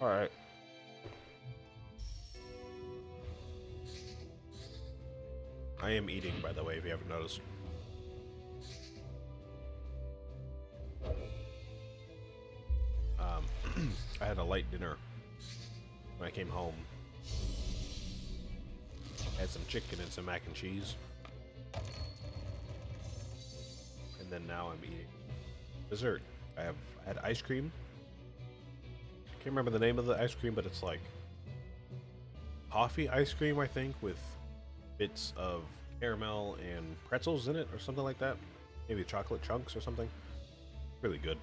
Alright. I am eating, by the way, if you haven't noticed. I had a light dinner when I came home. I had some chicken and some mac and cheese. And then now I'm eating dessert. I had ice cream. Can't remember the name of the ice cream, but it's like coffee ice cream, I think, with bits of caramel and pretzels in it or something like that. Maybe chocolate chunks or something. Really good.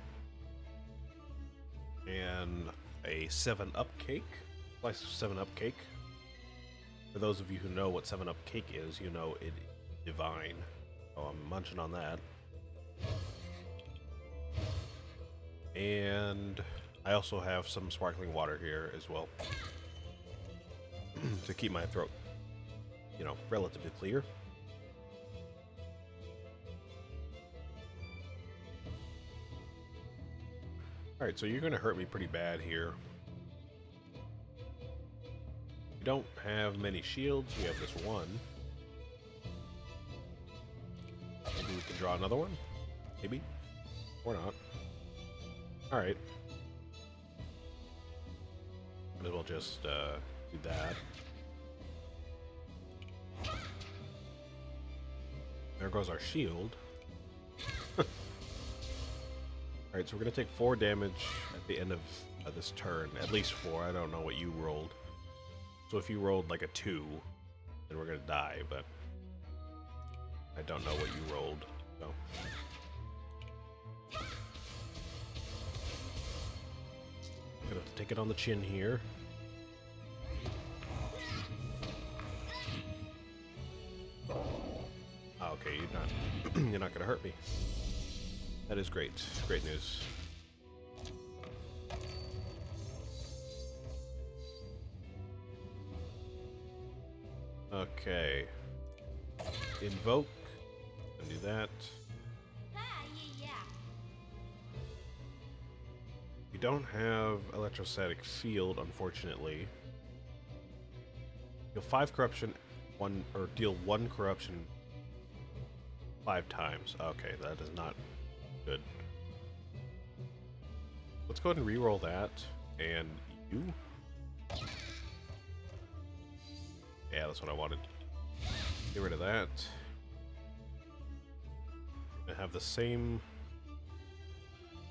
And a 7-Up cake. Slice of 7-Up cake. For those of you who know what 7-Up cake is, you know it is divine. So I'm munching on that. And I also have some sparkling water here as well. To keep my throat, you know, relatively clear. Alright, so you're going to hurt me pretty bad here. We don't have many shields. We have this one. Maybe we can draw another one? Maybe? Or not. Alright. Might as well just do that. There goes our shield. Alright, so we're going to take 4 damage at the end of this turn. At least 4. I don't know what you rolled. So if you rolled like a 2, then we're going to die, but I don't know what you rolled. So. I'm going to have to take it on the chin here. Oh, okay, you're not going to hurt me. That is great. Great news. Okay. Invoke. Gonna do that. We don't have electrostatic field, unfortunately. Deal 5 corruption, deal 1 corruption 5 times. Okay, that is not good. Let's go ahead and re-roll that. And you? Yeah, that's what I wanted. Get rid of that. I have the same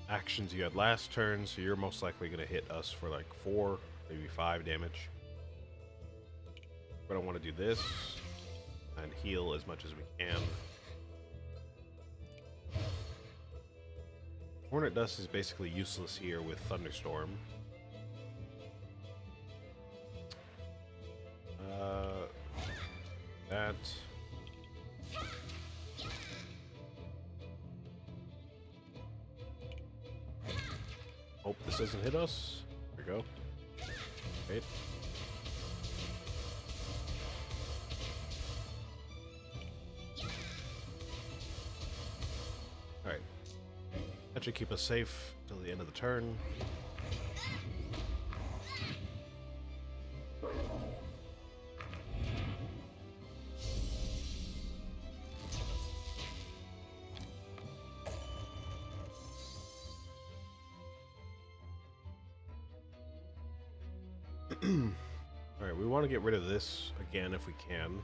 actions you had last turn, so you're most likely going to hit us for like 4, maybe 5 damage. But I want to do this and heal as much as we can. Hornet Dust is basically useless here with Thunderstorm. That. Hope this doesn't hit us. There we go. Wait. Alright. That should keep us safe till the end of the turn. Alright, we want to get rid of this again if we can.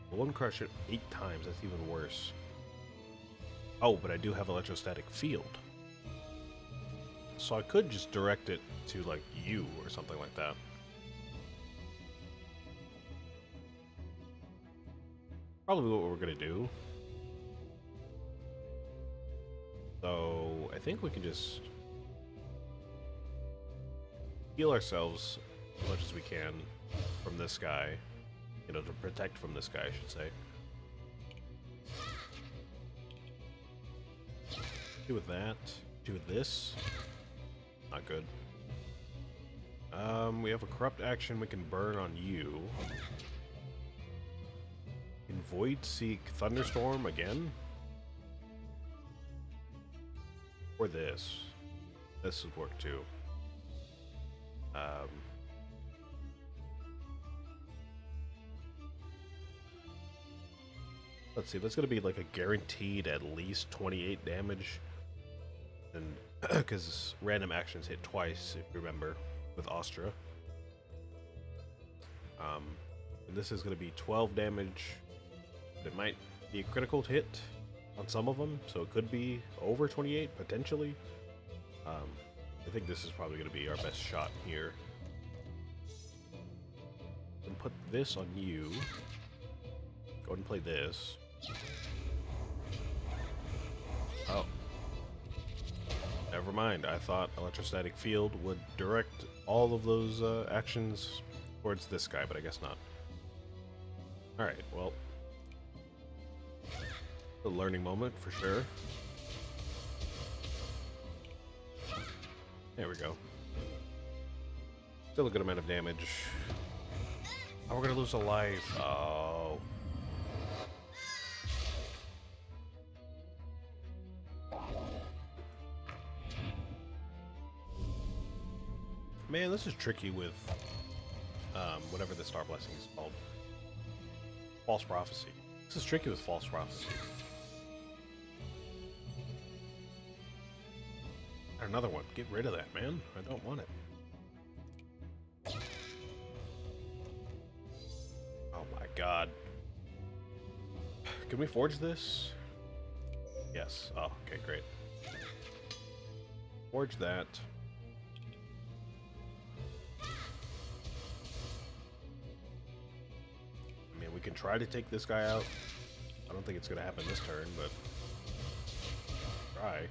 We'll one crush it 8 times, that's even worse. Oh, but I do have electrostatic field. So I could just direct it to, like, you or something like that. Probably what we're gonna do. So I think we can just heal ourselves as much as we can from this guy. You know, to protect from this guy, I should say. Do with that. Do with this. Not good. We have a corrupt action we can burn on you. Can Void Seek Thunderstorm again? Or this. This would work too. Um, let's see, that's going to be like a guaranteed at least 28 damage. And because random actions hit twice, if you remember, with Austra. And this is going to be 12 damage. It might be a critical hit on some of them, so it could be over 28 potentially. I think this is probably going to be our best shot here. And put this on you. Go ahead and play this. Oh. Never mind. I thought electrostatic field would direct all of those actions towards this guy, but I guess not. Alright, well. A learning moment for sure. There we go. Still a good amount of damage. Oh, we're gonna lose a life. Oh. Man, this is tricky with whatever the Star Blessing is called. False Prophecy. This is tricky with False Prophecy. Another one. Get rid of that, man. I don't want it. Oh my god. Can we forge this? Yes. Oh, okay, great. Forge that. I mean, we can try to take this guy out. I don't think it's going to happen this turn, but try.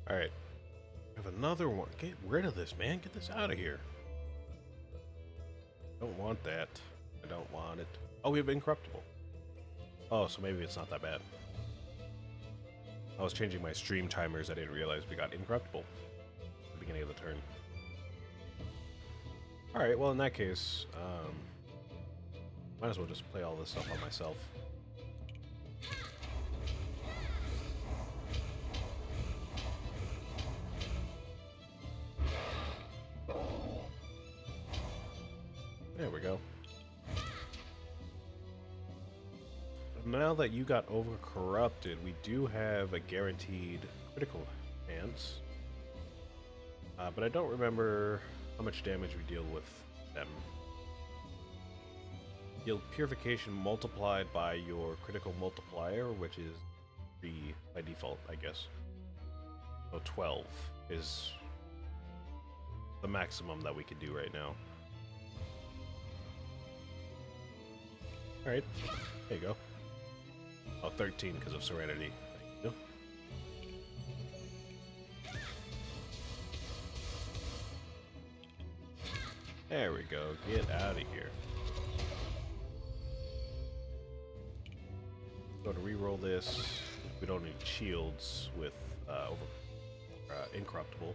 Alright. I have another one. Get rid of this, man. Get this out of here. Don't want that. I don't want it. Oh, we have Incorruptible. Oh, so maybe it's not that bad. I was changing my stream timers. I didn't realize we got Incorruptible at the beginning of the turn. Alright, well in that case, might as well just play all this stuff on myself. There we go. Now that you got over-corrupted, we do have a guaranteed critical chance. But I don't remember how much damage we deal with them. Deal purification multiplied by your critical multiplier, which is 3 by default, I guess. So 12 is the maximum that we can do right now. Alright, there you go. Oh, 13 because of Serenity. Thank you. There we go. Get out of here. Go to reroll this. We don't need shields with Incorruptible.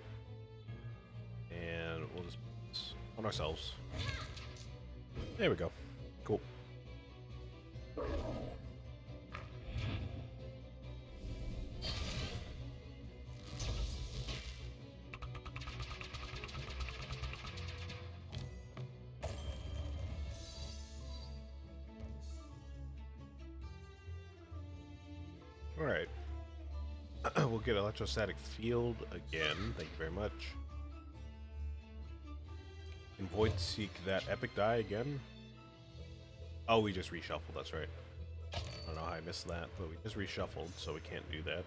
And we'll just put this on ourselves. There we go. Cool. Alright. We'll get Electrostatic Field again. Thank you very much. And Void Seek that Epic Die again. Oh, we just reshuffled, that's right. I don't know how I missed that, but we just reshuffled, so we can't do that.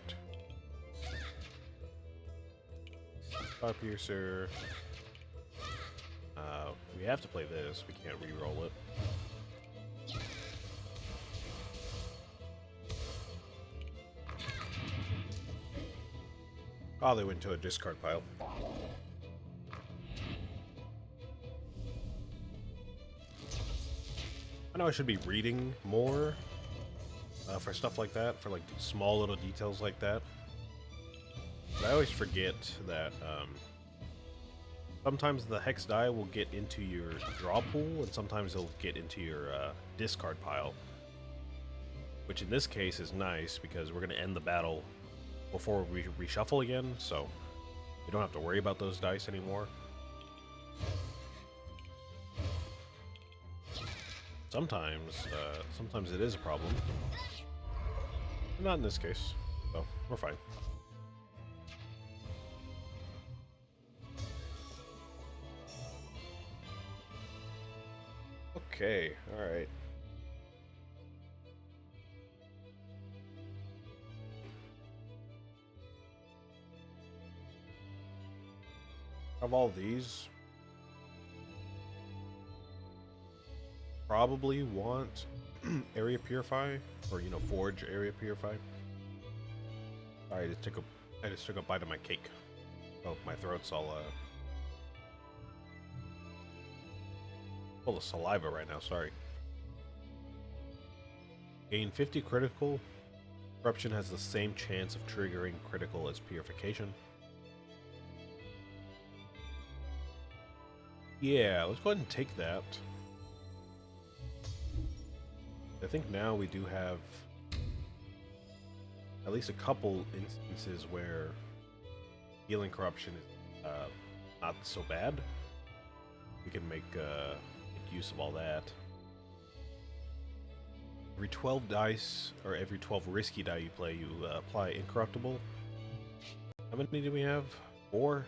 Star Piercer. We have to play this, we can't re-roll it. Oh, they went to a discard pile. I know I should be reading more, for stuff like that, for like small little details like that. But I always forget that sometimes the hex die will get into your draw pool, and sometimes it'll get into your discard pile. Which in this case is nice because we're going to end the battle before we reshuffle again, so we don't have to worry about those dice anymore. Sometimes it is a problem. Not in this case, so we're fine. Okay, alright. Of all these, probably want area purify, or forge area purify. Sorry, I just took a bite of my cake. Oh, my throat's all full of saliva right now. Sorry. Gain 50 critical. Corruption has the same chance of triggering critical as purification. Yeah, let's go ahead and take that. I think now we do have at least a couple instances where healing corruption is not so bad. We can make use of all that. Every 12 dice, or every 12 risky die you play, you apply incorruptible. How many do we have? 4?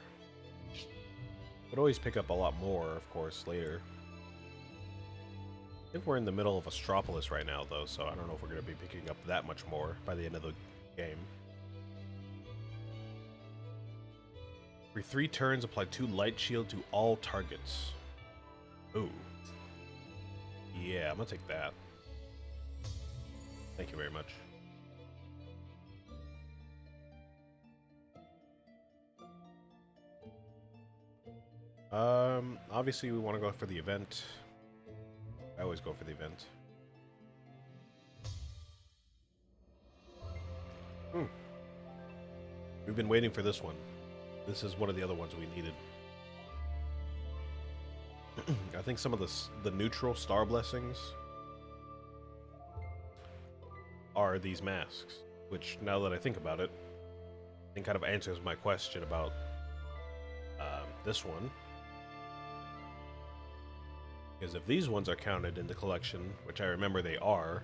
Could always pick up a lot more, of course, later. I think we're in the middle of Astropolis right now, though, so I don't know if we're going to be picking up that much more by the end of the game. Every 3 turns, apply 2 light shield to all targets. Ooh. Yeah, I'm going to take that. Thank you very much. Obviously we want to go for the event. I always go for the event. We've been waiting for this one. This is one of the other ones we needed. I think some of the neutral star blessings are these masks, which now that I think about it, I think kind of answers my question about this one. Because if these ones are counted in the collection, which I remember they are,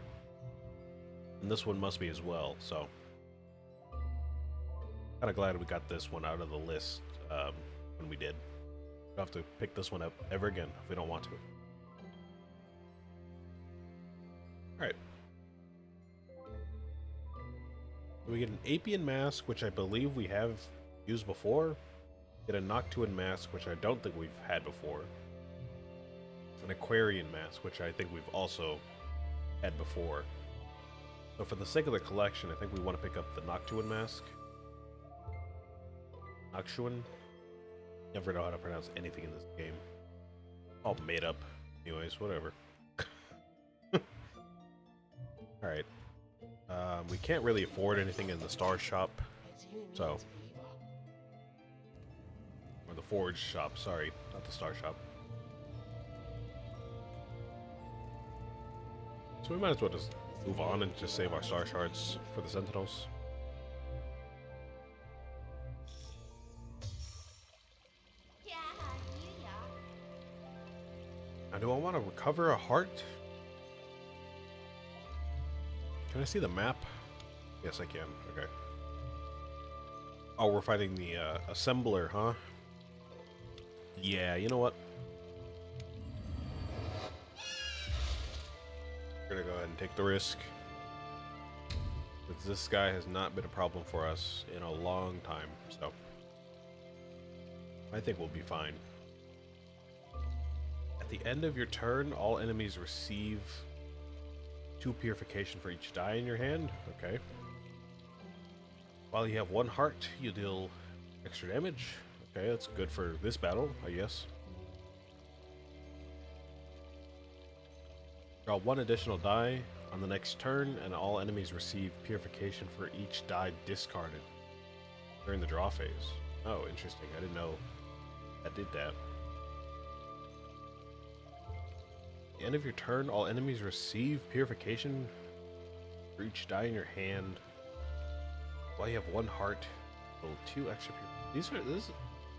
then this one must be as well, so kind of glad we got this one out of the list when we did. We don't have to pick this one up ever again if we don't want to. Alright. We get an Apian mask, which I believe we have used before. Get a Noctuan mask, which I don't think we've had before. An Aquarian mask, which I think we've also had before. So for the sake of the collection, I think we want to pick up the Noctuan mask. Noctuan? Never know how to pronounce anything in this game. All made up. Anyways, whatever. Alright. We can't really afford anything in the Star Shop, so... Or the Forge Shop, sorry, not the Star Shop. So we might as well just move on and just save our star shards for the Sentinels. Now, do I want to recover a heart? Can I see the map? Yes, I can. Okay. Oh, we're fighting the assembler, huh? Yeah, you know what? We're gonna go ahead and take the risk. Because this guy has not been a problem for us in a long time, so I think we'll be fine. At the end of your turn, all enemies receive 2 purification for each die in your hand. Okay. While you have 1 heart, you deal extra damage. Okay, that's good for this battle, I guess. Draw 1 additional die. On the next turn, and all enemies receive purification for each die discarded during the draw phase. Oh, interesting. I didn't know that did that. At the end of your turn, all enemies receive purification for each die in your hand. While you have 1 heart, roll 2 extra this is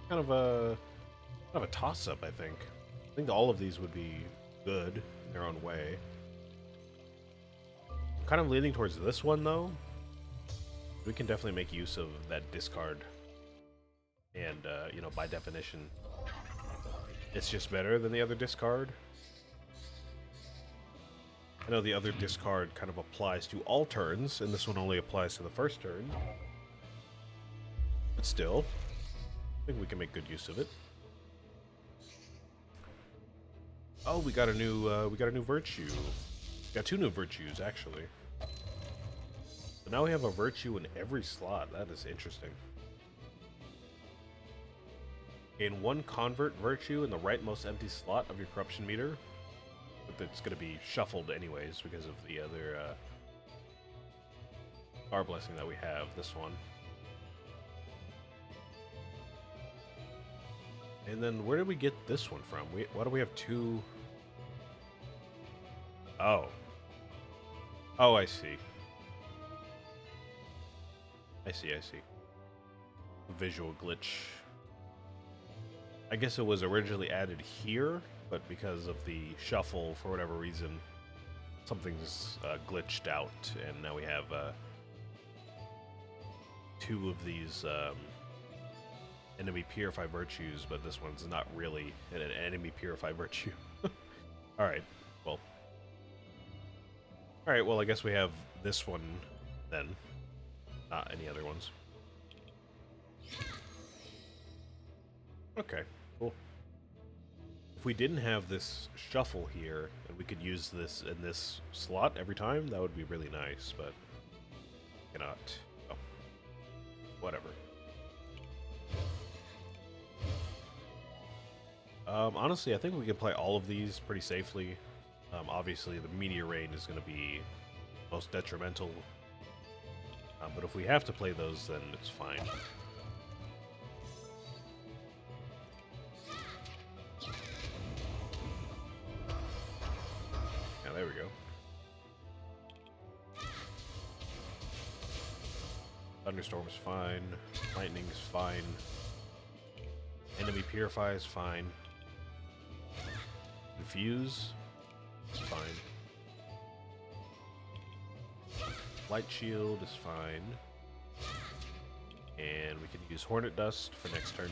kind of a toss-up, I think. I think all of these would be good in their own way. I'm kind of leaning towards this one, though. We can definitely make use of that discard. And, you know, by definition, it's just better than the other discard. I know the other discard kind of applies to all turns, and this one only applies to the first turn. But still, I think we can make good use of it. Oh, we got a new virtue. We got 2 new virtues, actually. So now we have a virtue in every slot. That is interesting. Gain 1 convert virtue in the rightmost empty slot of your corruption meter. But it's going to be shuffled anyways because of the other star blessing that we have, this one. And then where did we get this one from? Why do we have 2? Oh. Oh, I see. I see. Visual glitch. I guess it was originally added here, but because of the shuffle, for whatever reason, something's glitched out, and now we have 2 of these enemy purify virtues, but this one's not really an enemy purify virtue. Alright, well. Alright, well, I guess we have this one then, not any other ones. Okay, cool. If we didn't have this shuffle here, and we could use this in this slot every time, that would be really nice, but cannot. Oh. Whatever. Honestly, I think we can play all of these pretty safely. Obviously, the Meteor Rain is going to be most detrimental. But if we have to play those, then it's fine. Yeah, there we go. Thunderstorm is fine. Lightning is fine. Enemy Purify is fine. Confuse, fine. Light Shield is fine. And we can use Hornet Dust for next turn.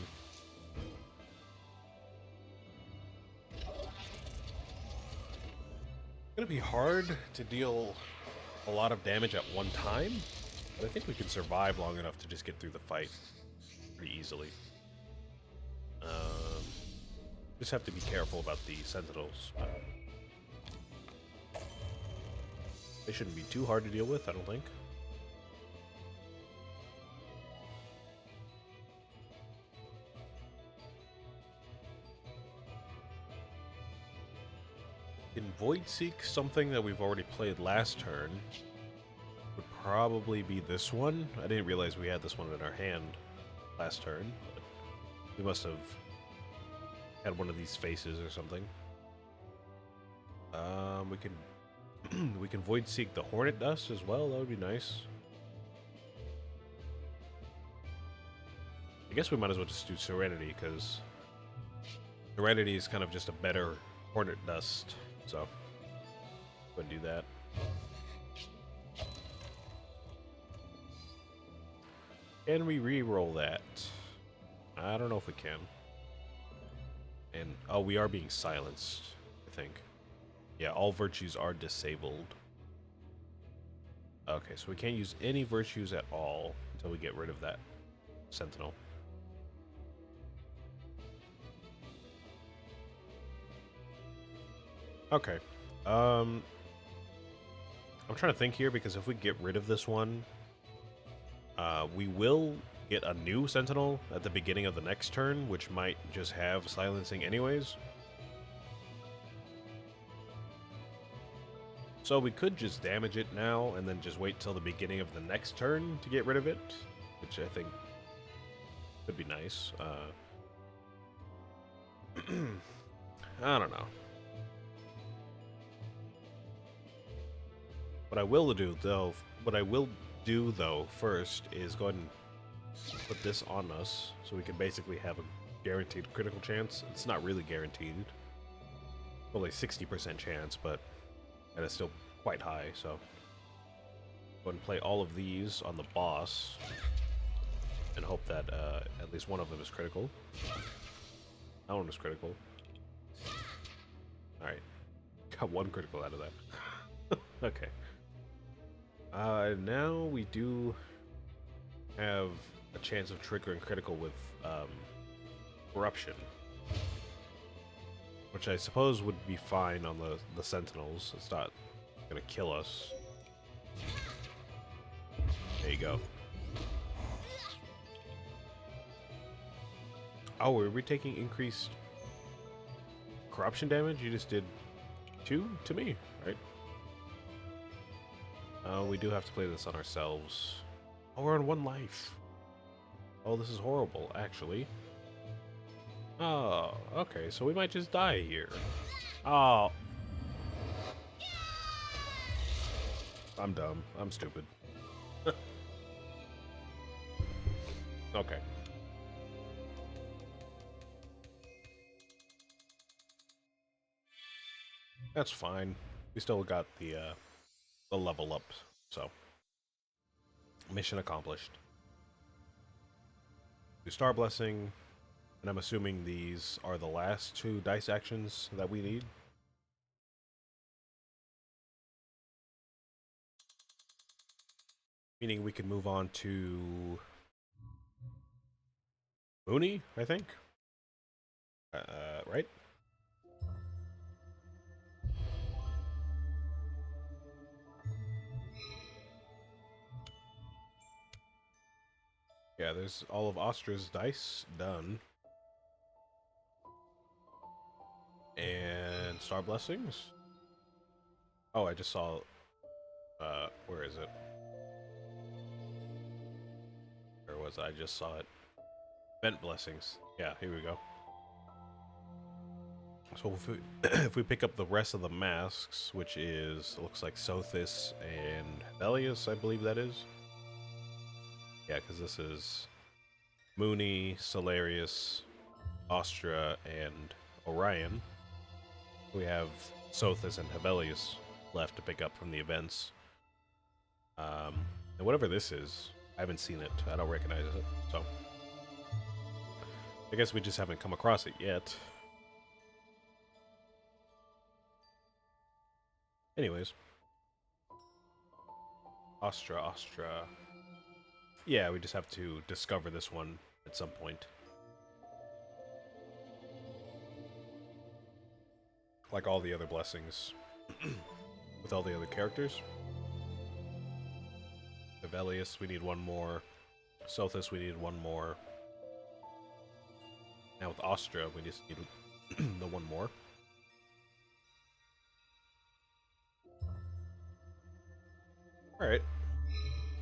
It's gonna be hard to deal a lot of damage at one time, but I think we can survive long enough to just get through the fight pretty easily. Just have to be careful about the Sentinels. They shouldn't be too hard to deal with, I don't think. In Void Seek, something that we've already played last turn would probably be this one. I didn't realize we had this one in our hand last turn, but we must have had one of these faces or something. We can Void Seek the Hornet Dust as well. That would be nice. I guess we might as well just do Serenity, because Serenity is kind of just a better Hornet Dust. So, go and do that. Can we re-roll that? I don't know if we can. And, oh, we are being silenced, I think. Yeah, all virtues are disabled. Okay, so we can't use any virtues at all until we get rid of that Sentinel. Okay. I'm trying to think here, because if we get rid of this one, we will get a new Sentinel at the beginning of the next turn, which might just have silencing anyways. So we could just damage it now and then just wait till the beginning of the next turn to get rid of it, which I think could be nice. I don't know. What I will do though first is go ahead and put this on us so we can basically have a guaranteed critical chance. It's not really guaranteed. Only 60% chance, but that is still quite high, so go ahead and play all of these on the boss and hope that at least one of them is critical. That one was critical. Alright. Got one critical out of that. Okay. Now we do have a chance of triggering critical with corruption, which I suppose would be fine on the sentinels. It's not gonna kill us. There you go. Oh, are we taking increased corruption damage? You just did 2 to me, right? We do have to play this on ourselves. Oh, we're on 1 life. Oh, this is horrible, actually. Oh, okay, so we might just die here. Oh. I'm dumb. I'm stupid. Okay. That's fine. We still got the level up, so mission accomplished. Do Star Blessing, and I'm assuming these are the last 2 dice actions that we need. Meaning we can move on to Mooney, I think. Right? Yeah, there's all of Austra's dice done. And Star Blessings. Oh, I just saw, where is it? Where was it? I just saw it. Vent Blessings. Yeah, here we go. So if we, if we pick up the rest of the masks, which is, looks like Sothis and Hevelius, I believe that is. Yeah, because this is Mooney, Solarius, Austra, and Orion. We have Sothis and Hevelius left to pick up from the events. And whatever this is, I haven't seen it. I don't recognize it, so I guess we just haven't come across it yet. Anyways. Austra. Yeah, we just have to discover this one at some point. Like all the other blessings. With all the other characters. Hevelius, we need 1 more. Sothis, we need 1 more. Now with Austra, we just need the 1 more. Alright.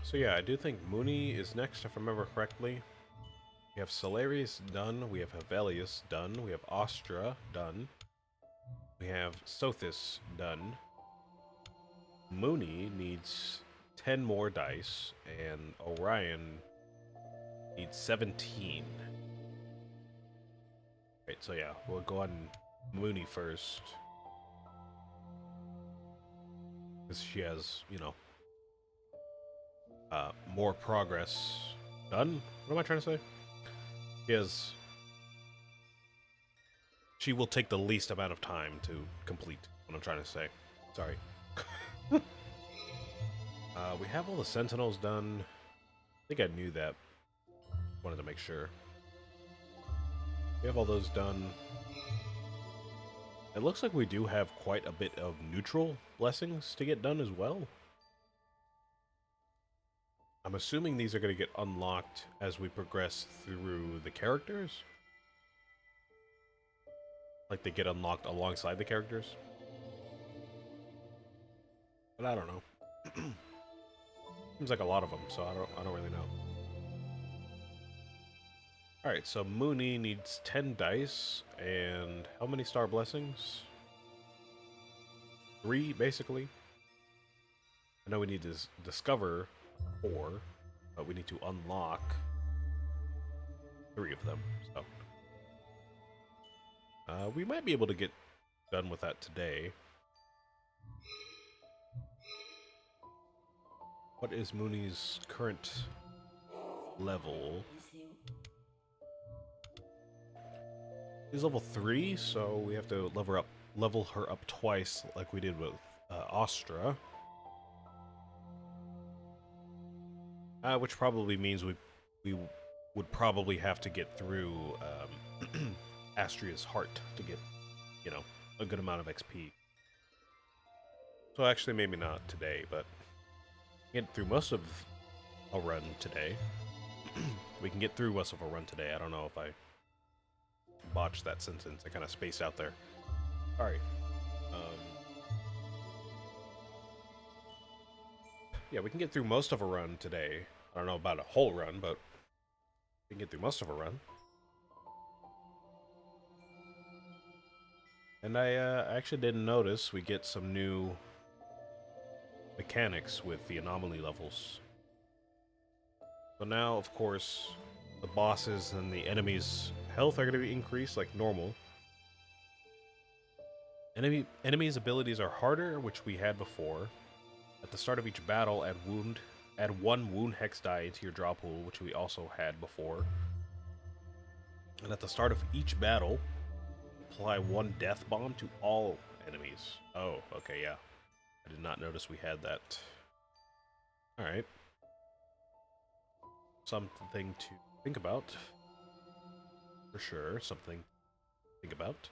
So yeah, I do think Mooney is next, if I remember correctly. We have Solarius done, we have Hevelius done, we have Austra done. We have Sothis done. Mooney needs 10 more dice, and Orion needs 17. Right, so yeah, we'll go on Mooney first. Because she has, you know, more progress done? What am I trying to say? She will take the least amount of time to complete, what I'm trying to say. Sorry. We have all the Sentinels done. I think I knew that. Wanted to make sure. We have all those done. It looks like we do have quite a bit of neutral blessings to get done as well. I'm assuming these are going to get unlocked as we progress through the characters. Like they get unlocked alongside the characters. but I don't know. Seems like a lot of them, so I don't really know. All right, so Mooney needs 10 dice and how many star blessings? 3, basically. I know we need to discover 4, but we need to unlock 3 of them. So we might be able to get done with that today. What is Mooney's current level? He's level 3, so we have to level her up twice, like we did with Austra. Which probably means we would probably have to get through Astrea's heart to get, you know, a good amount of XP. So actually, maybe not today, but get through most of a run today. We can get through most of a run today. I don't know if I botched that sentence. I kind of spaced out there. Sorry. Yeah, we can get through most of a run today. I don't know about a whole run, but we can get through most of a run. And I actually didn't notice we get some new mechanics with the anomaly levels. So now, of course, the bosses and the enemies' health are going to be increased like normal. Enemies' abilities are harder, which we had before. At the start of each battle, add 1 wound hex die into your draw pool, which we also had before. And at the start of each battle, apply 1 death bomb to all enemies. Oh, okay, yeah. I did not notice we had that. Alright. Something to think about. For sure, something to think about.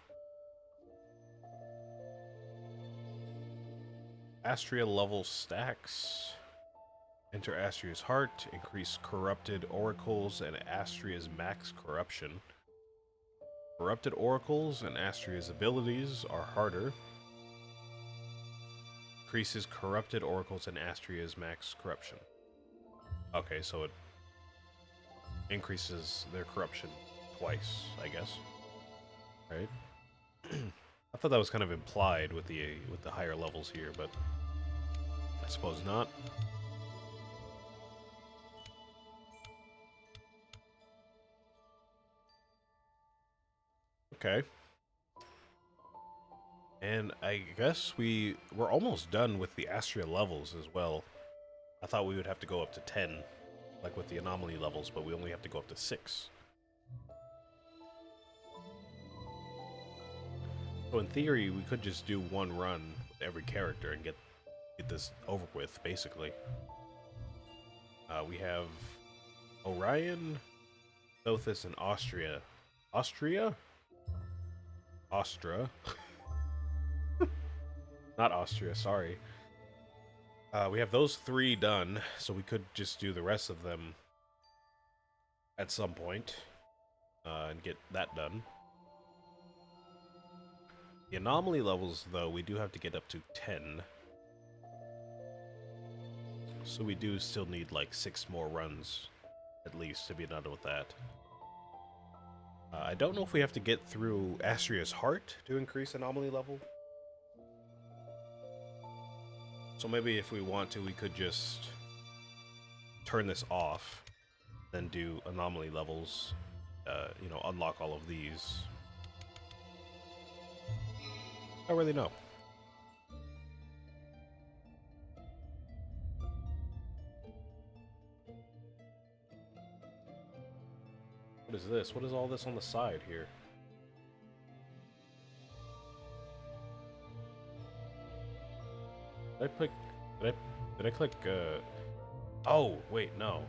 Astrea level stacks. Enter Astrea's heart, increase corrupted oracles and Astrea's max corruption. Corrupted oracles and Astrea's abilities are harder. Increases corrupted oracles and Astrea's max corruption. Okay, so it increases their corruption twice, I guess. Right? I thought that was kind of implied with the higher levels here, but I suppose not. Okay. And I guess we're almost done with the Astrea levels as well. I thought we would have to go up to 10, like with the anomaly levels, but we only have to go up to 6. So in theory, we could just do 1 run with every character and get this over with, basically. We have Orion, Sothis, and Austria. Austria? Austra. Not Austria, sorry. We have those 3 done, so we could just do the rest of them at some point and get that done. The anomaly levels, though, we do have to get up to 10. So we do still need like 6 more runs, at least, to be done with that. I don't know if we have to get through Astrea's heart to increase anomaly level. So maybe if we want to, we could just turn this off, then do anomaly levels, you know, unlock all of these. I don't really know. What is this? What is all this on the side here? Did I click? Did I click? Oh wait, no.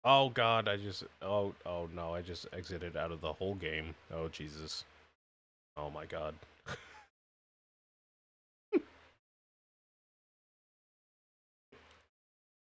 Oh God, oh no, I just exited out of the whole game. Oh Jesus. Oh my God.